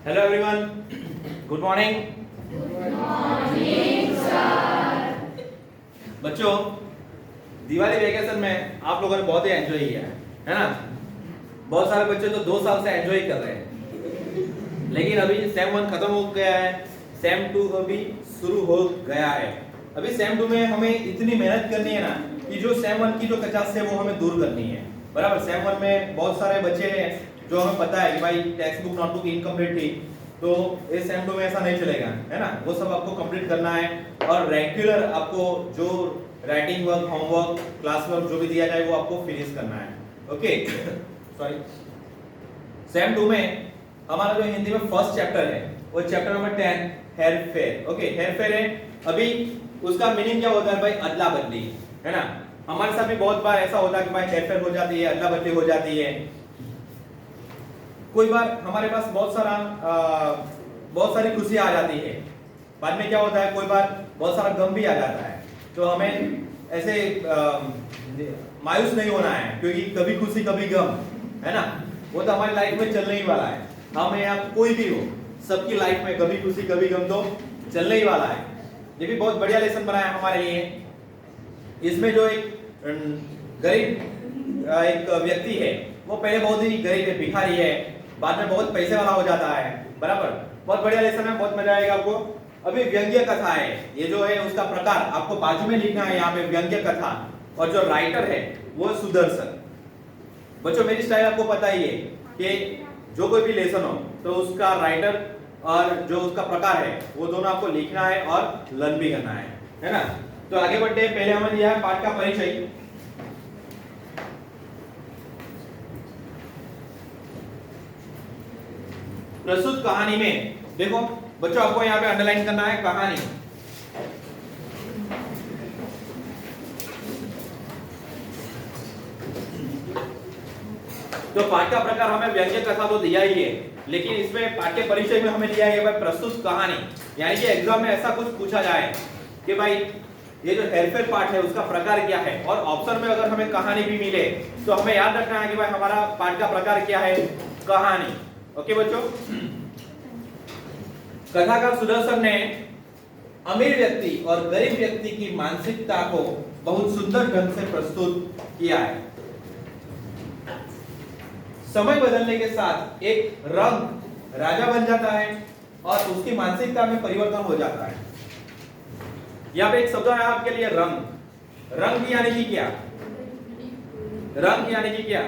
Hello everyone, good morning. बच्चों, Diwali vacation में आप लोगों ने बहुत ही एंजॉय किया है ना? बहुत सारे बच्चे तो 2 साल से एंजॉय कर रहे हैं, लेकिन अभी सेम 1 खत्म हो गया है, सेम 2 अभी शुरू हो गया है। अभी सेम 2 में हमें इतनी मेहनत करनी है ना कि जो सेम 1 की जो कचास है वो हमें दूर करनी है, बराबर। सेम 1 में बहुत सारे बच्चे हैं जो हमें पता है कि भाई टेक्स्ट बुक नोटबुक इनकम्प्लीट थी, तो इस सेम 2 में ऐसा नहीं चलेगा, है ना? वो सब आपको कंप्लीट करना है और रेगुलर आपको जो writing work, homework, class work जो भी दिया जाए वो आपको फिनिश करना है। Okay sorry. सेम 2 में हमारा जो हिंदी में फर्स्ट चैप्टर है वो चैप्टर नंबर 10 हेर फेर। ओके, हेर फेर है। अभी उसका मीनिंग क्या होता है भाई? अदला बदली, है ना? हमारे साथ भी बहुत बार ऐसा होता है कि भाई हेर फेर हो जाती है, अदला बदली हो जाती है। कोई बार हमारे पास बहुत सारी खुशी आ जाती है, बाद में क्या होता है कोई बार बहुत सारा गम भी आ जाता है। तो हमें ऐसे मायूस नहीं होना है, क्योंकि कभी खुशी कभी गम, है ना? वो तो हमारी लाइफ में चलने ही वाला है। हम या कोई भी हो, सबकी लाइफ में कभी खुशी कभी गम तो चलने ही वाला है। ये भी बहुत बढ़िया लेसन बनाया हमारे लिए। इसमें जो एक गरीब एक व्यक्ति है, वो पहले बहुत ही गरीब है, भिखारी है, बाद में बहुत पैसे वाला हो जाता है, बराबर। बहुत बढ़िया लेसन है, बहुत मजा आएगा आपको। अभी व्यंग्य कथा है, ये जो है उसका प्रकार आपको बाजू में लिखना है यहाँ पे, व्यंग्य कथा। और जो राइटर है वो सुदर्शन। बच्चों, मेरी स्टाइल आपको पता ही है कि जो कोई भी लेसन हो तो उसका राइटर और जो उसका प्रकार है वो दोनों आपको लिखना है और लर्न भी करना है ना? तो आगे बढ़ते हैं। पहले हमने लिया है पाठ का परिचय। प्रस्तुत कहानी में देखो बच्चों, आपको यहाँ पे अंडरलाइन करना है कहानी। तो पाठ का प्रकार हमें व्यंग्य कथा तो दिया ही है, लेकिन इसमें पाठ्य परिचय में हमें दिया है भाई प्रस्तुत कहानी। यानी कि एग्जाम में ऐसा कुछ पूछा जाए कि भाई ये जो हेरफेर पाठ है उसका प्रकार क्या है, और ऑप्शन में अगर हमें कहानी भी मिले तो हमें याद रखना है कि भाई हमारा पाठ का प्रकार क्या है? कहानी। ओके बच्चों, कथाकार सुदर्शन ने अमीर व्यक्ति और गरीब व्यक्ति की मानसिकता को बहुत सुंदर ढंग से प्रस्तुत किया है। समय बदलने के साथ एक रंग राजा बन जाता है और उसकी मानसिकता में परिवर्तन हो जाता है। यहाँ पे एक शब्द है आपके लिए, रंग। रंग यानी कि क्या? रंग यानी कि क्या?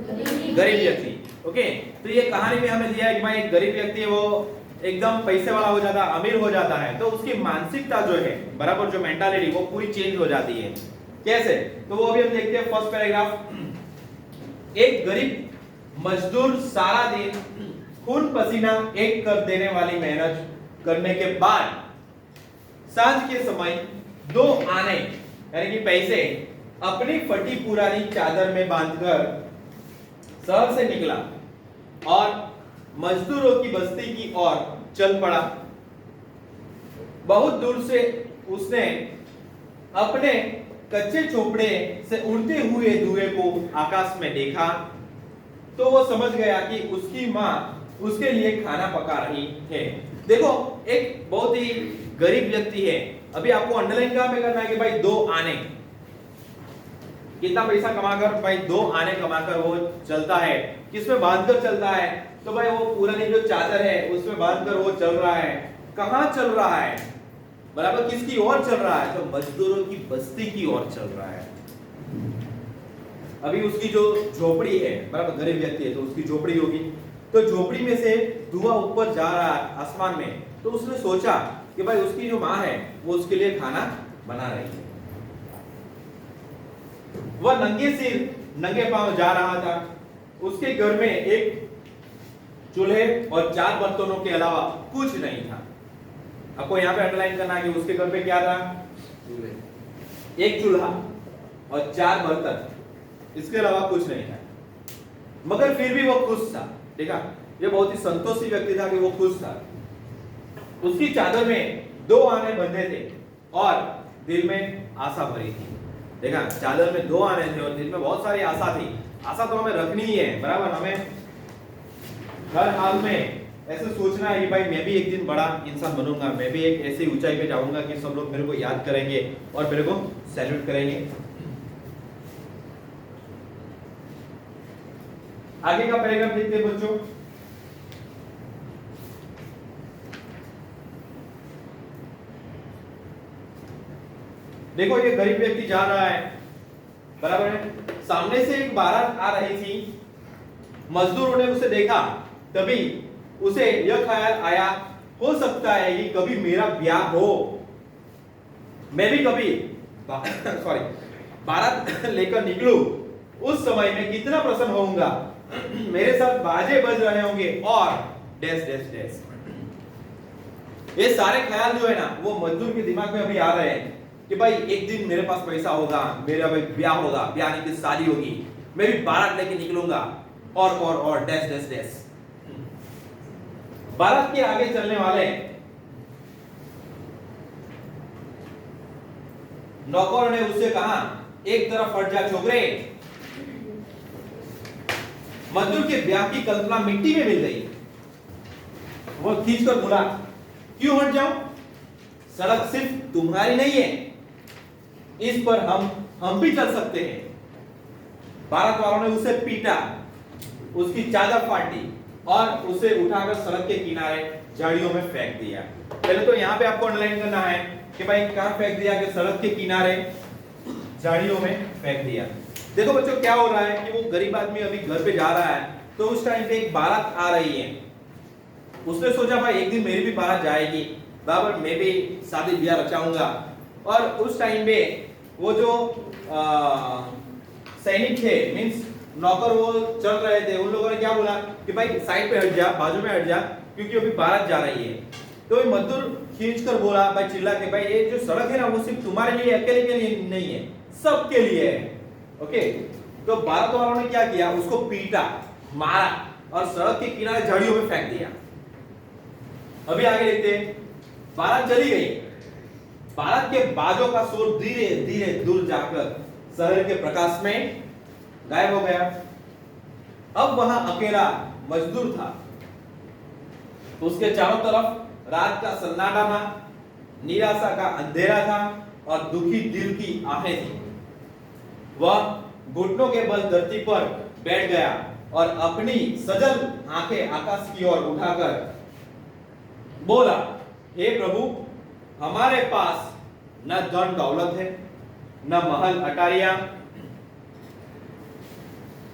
गरीब व्यक्ति। ओके, तो ये कहानी में हमें दिया है कि भाई एक गरीब व्यक्ति है, वो एकदम पैसे वाला हो जाता है, अमीर हो जाता है, तो उसकी मानसिकता जो है, बराबर, जो मेंटालिटी वो पूरी चेंज हो जाती है। कैसे? तो वो अभी हम देखते हैं फर्स्ट पैराग्राफ। एक गरीब मजदूर सारा दिन खून पसीना एक कर देने वाली मेहनत करने के बाद सांझ के समय 2 आने यानी कि पैसे अपनी फटी पुरानी चादर में बांधकर शहर से निकला और मजदूरों की बस्ती की ओर चल पड़ा। बहुत दूर से उसने अपने कच्चे झोपड़े से उड़ते हुए धुएं को आकाश में देखा, तो वो समझ गया कि उसकी माँ उसके लिए खाना पका रही है। देखो, एक बहुत ही गरीब व्यक्ति है। अभी आपको अंडरलाइन कहां पे करना है कि भाई 2 आने, कितना पैसा कमाकर, भाई 2 आने कमाकर वो चलता है। किसमें बांधकर चलता है? तो भाई वो पुरानी जो चादर है उसमें बांधकर वो चल रहा है। कहां चल रहा है? बराबर, किसकी ओर चल रहा है? तो मजदूरों की बस्ती की ओर चल रहा है। अभी उसकी जो झोपड़ी है, बराबर, गरीब व्यक्ति है तो उसकी झोपड़ी होगी, तो झोपड़ी में से धुआं ऊपर जा रहा है आसमान में, तो उसने सोचा कि भाई उसकी जो माँ है वो उसके लिए खाना बना रही है। वह नंगे सिर नंगे पांव जा रहा था। उसके घर में एक चूल्हे और 4 बर्तनों के अलावा कुछ नहीं था। आपको यहाँ पे अंडरलाइन करना है कि उसके घर पे क्या था? एक चूल्हा और 4 बर्तन, इसके अलावा कुछ नहीं था। मगर फिर भी वो खुश था। देखा, ये बहुत ही संतोषी व्यक्ति था कि वो खुश था। उसकी चादर में 2 आने बंधे थे और दिल में आशा भरी थी। देखा, चादर में 2 आने थे और दिल में बहुत सारी आशा थी। आशा तो हमें रखनी ही है, बराबर। हमें हर हाल में ऐसे सोचना है कि भाई मैं भी एक दिन बड़ा इंसान बनूंगा, मैं भी एक ऐसी ऊंचाई पे जाऊंगा कि सब लोग मेरे को याद करेंगे और मेरे को सैल्यूट करेंगे। आगे का पैराग्राफ देखते हैं बच्चों। देखो ये गरीब व्यक्ति जा रहा है, बराबर है। सामने से एक बारात आ रही थी, मजदूरों ने उसे देखा, तभी उसे यह ख्याल आया, हो सकता है कि कभी मेरा ब्याह हो, मैं भी कभी बारात लेकर निकलूं, उस समय में कितना प्रसन्न होऊंगा, मेरे साथ बाजे बज रहे होंगे और डैश डैश डैश। ये सारे ख्याल जो है ना वो मजदूर के दिमाग में अभी आ रहे हैं कि भाई एक दिन मेरे पास पैसा होगा, मेरा भाई ब्याह होगा, ब्याह की शादी होगी, मैं भी बारात लेके निकलूंगा और डैश डैश डैश। बारात के आगे चलने वाले नौकर ने उससे कहा, एक तरफ हट जा छोकरे। मजदूर के ब्याह की कल्पना मिट्टी में मिल गई। वो खींचकर बोला, क्यों हट जाऊं? सड़क सिर्फ तुम्हारी नहीं है, इस पर हम भी चल सकते हैं। बारात वालों ने उसे पीटा, उसकी चादर फाटी और उसे उठाकर सड़क के किनारे झाड़ियों में फेंक दिया। पहले तो यहाँ पे आपको अंडरलाइन करना है कि भाई कहां फेंक दिया, कि सड़क के किनारे झाड़ियों में फेंक दिया। देखो बच्चों क्या हो रहा है कि वो गरीब आदमी अभी घर पे जा रहा है, तो उस टाइम पे एक बारात आ रही है। उसने सोचा भाई एक दिन मेरी भी बारात जाएगी, बराबर, मैं भी शादी ब्याह रचाऊंगा। और उस टाइम पे वो जो सैनिक थे, मींस नौकर, वो चल रहे थे, उन लोगों ने क्या बोला कि भाई साइड पे हट जा, बाजू में हट जा, क्योंकि अभी बारात जा रही है। तो ये मजदूर खींचकर बोला, भाई चिल्ला के, भाई ये जो सड़क है ना वो सिर्फ तुम्हारे लिए अकेले के लिए नहीं है, सबके लिए है। ओके, तो बारात वालों ने क्या किया, उसको पीटा, मारा और सड़क के किनारे झाड़ियों में फेंक दिया। अभी आगे देखते हैं। बारात चली गई। बारात के बाजों का शोर धीरे धीरे दूर जाकर शहर के प्रकाश में गायब हो गया। अब वहां अकेला मजदूर था। उसके चारों तरफ रात का सन्नाटा था, निराशा का अंधेरा था और दुखी दिल की आहें थी। वह घुटनों के बल धरती पर बैठ गया और अपनी सजल आंखें आकाश की ओर उठाकर बोला, हे प्रभु, हमारे पास न धन दौलत है, न महल अटारियां,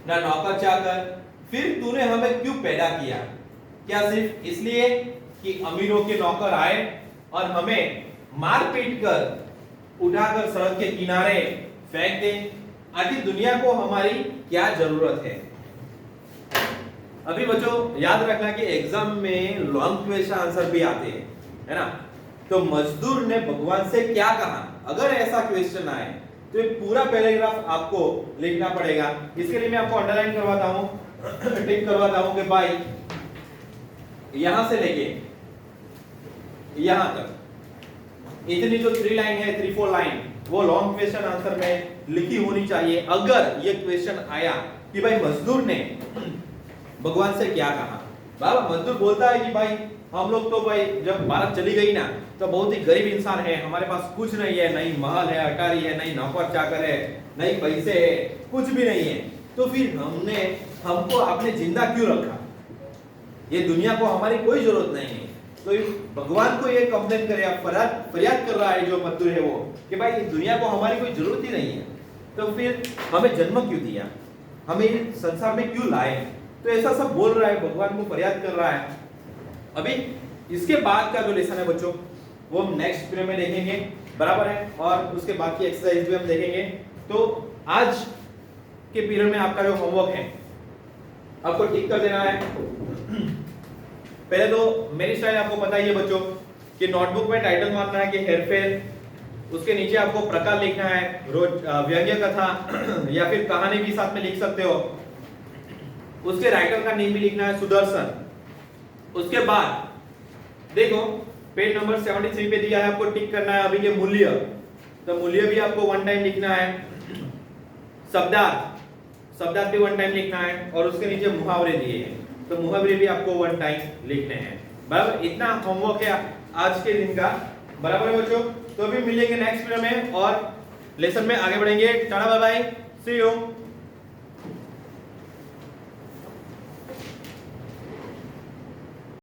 न नौकर चाकर, फिर तूने हमें क्यों पैदा किया? क्या सिर्फ इसलिए कि अमीरों के नौकर आए और हमें मार पीट कर उठाकर सड़क के किनारे फेंक दे? आखिर दुनिया को हमारी क्या जरूरत है? अभी बच्चों याद रखना कि एग्जाम में लॉन्ग क्वेश्चन आंसर भी आते हैं, है ना? तो मजदूर ने भगवान से क्या कहा, अगर ऐसा क्वेश्चन आए तो ये पूरा पैराग्राफ आपको लिखना पड़ेगा। इसके लिए मैं आपको अंडरलाइन करवाता हूं, टिक करवाता हूं कि भाई यहां से लेके यहां तक इतनी जो 3 लाइन है, 3-4 लाइन, वो लॉन्ग क्वेश्चन आंसर में लिखी होनी चाहिए। अगर ये क्वेश्चन आया कि भाई मजदूर ने भगवान से क्या कहा, बाबा मजदूर बोलता है कि भाई हम लोग तो भाई जब बारात चली गई ना तो बहुत ही गरीब इंसान है, हमारे पास कुछ नहीं है, नहीं महल है, अटारी है, नहीं नौकर चाकर है, नहीं पैसे है, कुछ भी नहीं है, तो फिर हमको आपने जिंदा क्यों रखा? ये दुनिया को हमारी कोई जरूरत नहीं है। तो भगवान को ये कंप्लेन करे, फरियाद कर रहा है जो मजदूर है वो, कि भाई इस दुनिया को हमारी कोई जरूरत ही नहीं है, तो फिर हमें जन्म क्यों दिया, हमें इस संसार में क्यों लाए? तो ऐसा सब बोल रहा है, भगवान को फरियाद कर रहा है। अभी इसके बाद का जो लेसन है बच्चों वो हम नेक्स्ट पीरियड में देखेंगे, बराबर है, और उसके बाद की एक्सरसाइज भी हम देखेंगे। तो आज के पीरियड में आपका जो होमवर्क है आपको टिक कर देना है। पहले तो मेरी स्टाइल आपको पता ही है बच्चों कि नोटबुक में टाइटल मारना है कि हेरफेर, उसके नीचे आपको प्रकार लिखना है, रोज व्यंग्य कथा या फिर कहानी भी साथ में लिख सकते हो। उसके राइटर का नेम भी लिखना है सुदर्शन। उसके बाद देखो पेज नंबर 73 पे दिया है, आपको टिक करना है अभी के मूल्य, तो मूल्य भी आपको 1 टाइम लिखना है। शब्दार्थ भी 1 टाइम लिखना है और उसके नीचे मुहावरे दिए हैं। तो मुहावरे भी आपको वन टाइम लिखने हैं। बराबर, इतना होमवर्क है आज के दिन का। बराबर है बच्चों, तो अभी मिलेंगे नेक्स्ट वीडियो में और लेसन में आगे बढ़ेंगे। टाटा बाय बाय, सी यू।